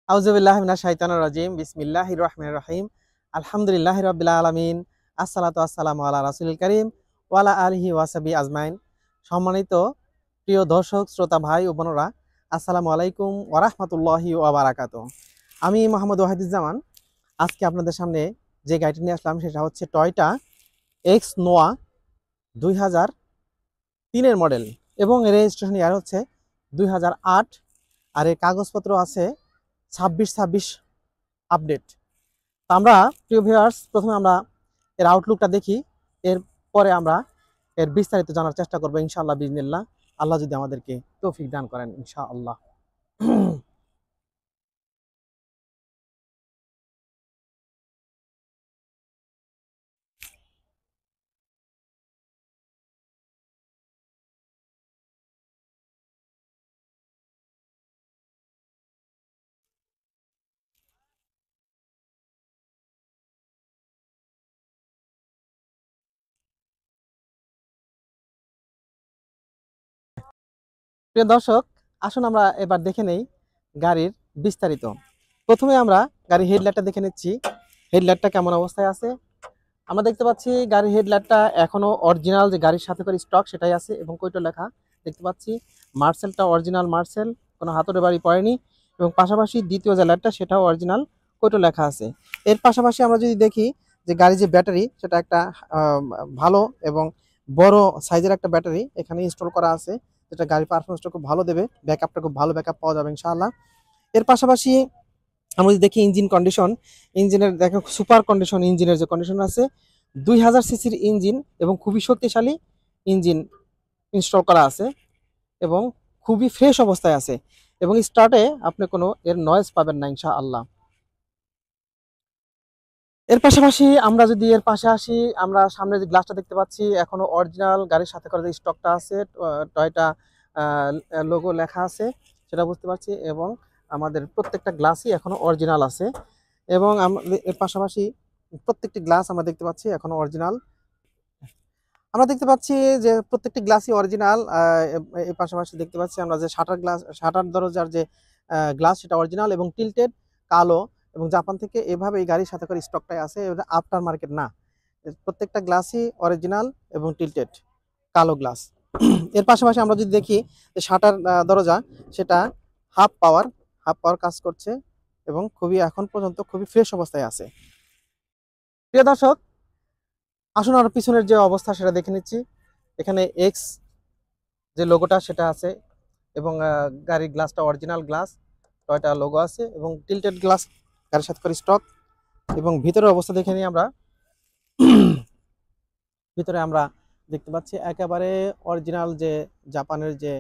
আউযুবিল্লাহি মিনাশ শাইতানির রাজিম বিসমিল্লাহির রহমানির রহিম আলহামদুলিল্লাহি রাব্বিল আলামিন আসসালাতু আসসালামু আলা রাসূলিল কারীম ওয়া আলা আলিহি ওয়া সাহবিহি আজমাইন। সম্মানিত প্রিয় দর্শক শ্রোতা ভাই ও বোনেরা, আসসালামু আলাইকুম ওয়া রাহমাতুল্লাহি ওয়া বারাকাতুহু। আমি মোহাম্মদ ওয়াহিদুজ্জামান আজকে আপনাদের সামনে যে গাড়িটি নিয়ে আসলাম সেটা হচ্ছে টয়োটা এক্স নোয়া 2003 এর মডেল এবং এর রেজিস্ট্রেশন ইয়ার হচ্ছে 2008 আর এর কাগজপত্র আছে 26 আপডেট। আমরা প্রিয় ভিউয়ার্স প্রথমে আমরা এর আউটলুকটা দেখি, এরপরে আমরা এর বিস্তারিত জানার চেষ্টা করবো ইনশাআল্লাহ বিজনিল্লাহ, আল্লাহ যদি আমাদেরকে তৌফিক দান করেন ইনশাআল্লাহ। প্রিয় দর্শক, আসুন আমরা এবার দেখে নেই গাড়ির বিস্তারিত। প্রথমে আমরা গাড়ির হেডলাইটটা দেখে নিচ্ছি, হেডলাইটটা কেমন অবস্থায় আছে। আমরা দেখতে পাচ্ছি গাড়ির হেডলাইটটা এখনো অরিজিনাল যে গাড়ির সাথে করে স্টক সেটাই আছে এবং কইটো লেখা দেখতে পাচ্ছি। মার্সেলটা অরিজিনাল মার্সেল, কোনো হাতুড়ে বাড়ি পড়েনি এবং পাশাপাশি দ্বিতীয় যে লাইটটা সেটাও অরিজিনাল কইটো লেখা আছে। এর পাশাপাশি আমরা যদি দেখি যে গাড়ির যে ব্যাটারি সেটা একটা ভালো এবং বড় সাইজের একটা ব্যাটারি এখানে ইনস্টল করা আছে, যেটা গাড়ির পারফরমেন্সটা খুব ভালো দেবে, ব্যাকআপটা খুব ভালো ব্যাকআপ পাওয়া যাবে ইনশাআল্লাহ। এর পাশাপাশি আমরা যদি দেখি ইঞ্জিন কন্ডিশন, ইঞ্জিনের দেখো সুপার কন্ডিশন, ইঞ্জিনের যে কন্ডিশন আছে 2000 সিসির ইঞ্জিন এবং খুবই শক্তিশালী ইঞ্জিন ইনস্টল করা আছে এবং খুবই ফ্রেশ অবস্থায় আছে এবং স্টার্টে আপনি কোনো এর নয়েজ পাবেন না ইনশাআল্লাহ। এর পাশাপাশি আমরা যদি এর পাশে আসি, আমরা সামনে যে গ্লাসটা দেখতে পাচ্ছি এখনো অরিজিনাল গাড়ির সাথে করে যে স্টকটা আছে টয়টা লোগো লেখা আছে সেটা বুঝতে পারছি এবং আমাদের প্রত্যেকটা গ্লাসই এখনো অরিজিনাল আছে এবং এর পাশাপাশি প্রত্যেকটি গ্লাস আমরা দেখতে পাচ্ছি এখনো অরিজিনাল। আমরা দেখতে পাচ্ছি যে প্রত্যেকটি গ্লাসই অরিজিনাল। এর পাশাপাশি দেখতে পাচ্ছি আমরা যে শাটার দরজার যে গ্লাস সেটা অরিজিনাল এবং টিল্টেড কালো এবং জাপান থেকে এভাবে এই গাড়ির সাথে করে স্টকটাই আছে, এটা আফটার মার্কেট না। প্রত্যেকটা গ্লাসই অরিজিনাল এবং টিল্টেড কালো গ্লাস। এর পাশাপাশি আমরা যদি দেখি যে শাটার দরজা সেটা হাফ পাওয়ার কাজ করছে এবং খুবই এখন পর্যন্ত খুবই ফ্রেশ অবস্থায় আছে। প্রিয় দর্শক, আসুন আর পিছনের যে অবস্থা সেটা দেখে নিচ্ছি। এখানে এক্স যে লোগোটা সেটা আছে এবং গাড়ির গ্লাসটা অরিজিনাল গ্লাস, টয়টা লোগো আছে এবং টিল্টেড গ্লাস গাড়ির সাথে করে স্টক। এবং ভিতরের অবস্থা দেখে নিই আমরা। ভিতরে আমরা দেখতে পাচ্ছি একেবারে অরিজিনাল যে জাপানের যে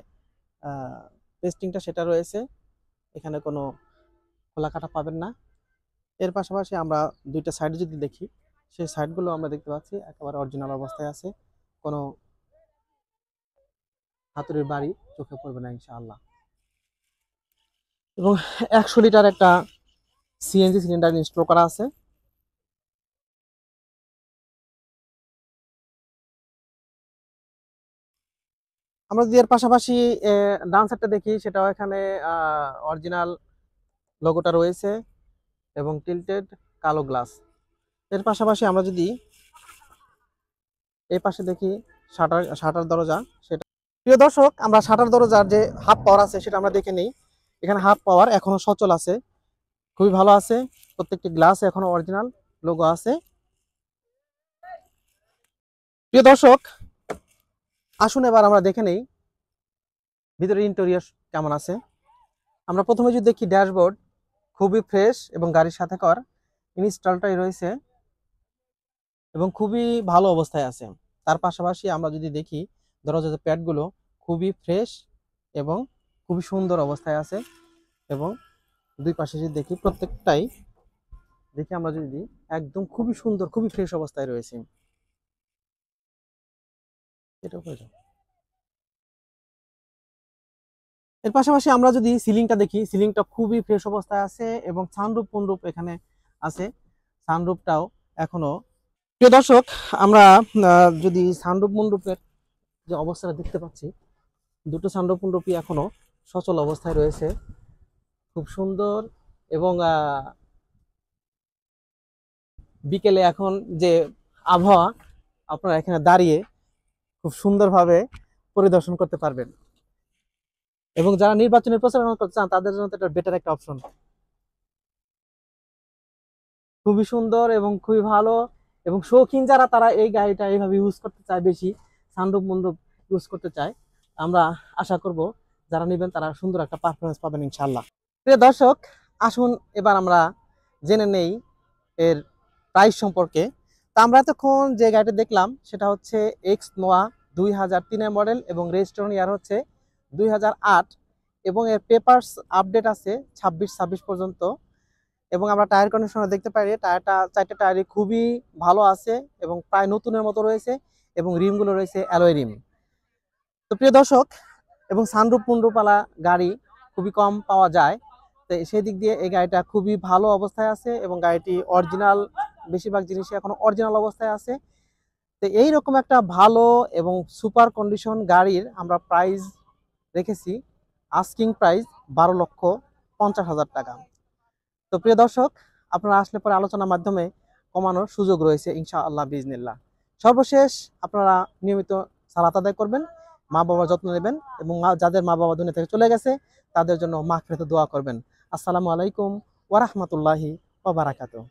পেস্টিংটা সেটা রয়েছে, এখানে কোনো খোলা কাটা পাবেন না। এর পাশাপাশি আমরা দুইটা সাইড যদি দেখি, সেই সাইডগুলো আমরা দেখতে পাচ্ছি একেবারে অরিজিনাল অবস্থায় আছে, কোনো হাতুড়ির বাড়ি চোখে পড়বে না ইনশাআল্লাহ। এবং 100 লিটার একটা সিএনজি সিলিন্ডার ইনস্টল করা আছে। আমরা যদি এর পাশাপাশি ডান সাইডটা দেখি, সেটাও এখানে অরিজিনাল লোগোটা রয়েছে এবং টিল্টেড কালো গ্লাস। এর পাশাপাশি আমরা যদি এই পাশে দেখি শাটার দরজা সেটা। প্রিয় দর্শক, আমরা শাটার দরজার যে হাফ পাওয়ার আছে সেটা আমরা দেখে নিই। এখানে হাফ পাওয়ার এখনো সচল আছে, খুবই ভালো আছে, প্রত্যেকটি গ্লাস এখনো অরিজিনাল লোগো আছে। প্রিয় দর্শক, আসুন এবার আমরা দেখে নেই ভিতরে ইন্টেরিয়র কেমন আছে। আমরা প্রথমে যদি দেখি ড্যাশবোর্ড খুবই ফ্রেশ এবং গাড়ির সাথে কর ইনস্টলটাই রয়েছে এবং খুবই ভালো অবস্থায় আছে। তার পাশাপাশি আমরা যদি দেখি দরজার যে প্যাডগুলো খুবই ফ্রেশ এবং খুবই সুন্দর অবস্থায় আছে এবং দুই পাশে যদি দেখি প্রত্যেকটাই দেখি আমরা যদি একদম খুবই সুন্দর খুবই ফ্রেশ অবস্থায় রয়েছে। এটা এর পাশাপাশি আমরা যদি সিলিংটা দেখি, সিলিংটা খুবই ফ্রেশ অবস্থায় আছে এবং সানরুফ পুনরুফ এখানে আছে, সানরুফটাও এখনো। প্রিয় দর্শক, আমরা যদি সানরুফ মুনরুফের যে অবস্থাটা দেখতে পাচ্ছি, দুটো সানরুফ মুনরুফই এখনো সচল অবস্থায় রয়েছে, খুব সুন্দর এবং বিকেলে এখন যে আবহাওয়া, আপনারা এখানে দাঁড়িয়ে খুব সুন্দরভাবে পরিদর্শন করতে পারবেন। এবং যারা নির্বাচনী প্রচারণা করতে চান তাদের জন্য তো এটা বেটার একটা অপশন। খুবই সুন্দর এবং খুবই ভালো, এবং শৌখিন যারা তারা এই গাড়িটা এইভাবে ইউজ করতে চায়, বেশি সানরুফ মন্ডপ ইউজ করতে চায়। আমরা আশা করব যারা নেবেন তারা সুন্দর একটা পারফরমেন্স পাবেন ইনশাল্লাহ। প্রিয় দর্শক, আসুন এবার আমরা জেনে নেই এর প্রাইস সম্পর্কে। তা আমরা এতক্ষণ যে গাড়িটা দেখলাম সেটা হচ্ছে এক্স নোয়া 2003-এর মডেল এবং রেজিস্ট্রেশন ইয়ার হচ্ছে 2008, এবং এর পেপারস আপডেট আছে 26 পর্যন্ত। এবং আমরা টায়ার কন্ডিশনে দেখতে পাই টায়ারটা, চারটা টায়ারই খুবই ভালো আছে এবং প্রায় নতুনের মতো রয়েছে, এবং রিমগুলো রয়েছে অ্যালয় রিম। তো প্রিয় দর্শক, এবং সানরুফ মুন্ডুপালা গাড়ি খুবই কম পাওয়া যায়, তো সেই দিক দিয়ে এই গাড়িটা খুবই ভালো অবস্থায় আছে এবং গাড়িটি অরিজিনাল, বেশিরভাগ জিনিসই এখনো অরিজিনাল অবস্থায় আছে। তো এইরকম একটা ভালো এবং সুপার কন্ডিশন গাড়ির আমরা প্রাইস রেখেছি, আস্কিং প্রাইস 12,50,000 টাকা। তো প্রিয় দর্শক, আপনারা আসলে পরে আলোচনার মাধ্যমে কমানোর সুযোগ রয়েছে ইনশাআল্লাহ বিজনিল্লাহ। সর্বশেষ আপনারা নিয়মিত সালাত আদায় করবেন, মা বাবার যত্ন নেবেন, এবং যাদের মা বাবা দুনিয়া থেকে চলে গেছে তাদের জন্য মাগফিরাতে দোয়া করবেন। আসসালামু আলাইকুম ওয়া রাহমাতুল্লাহি ওয়া বারাকাতুহু।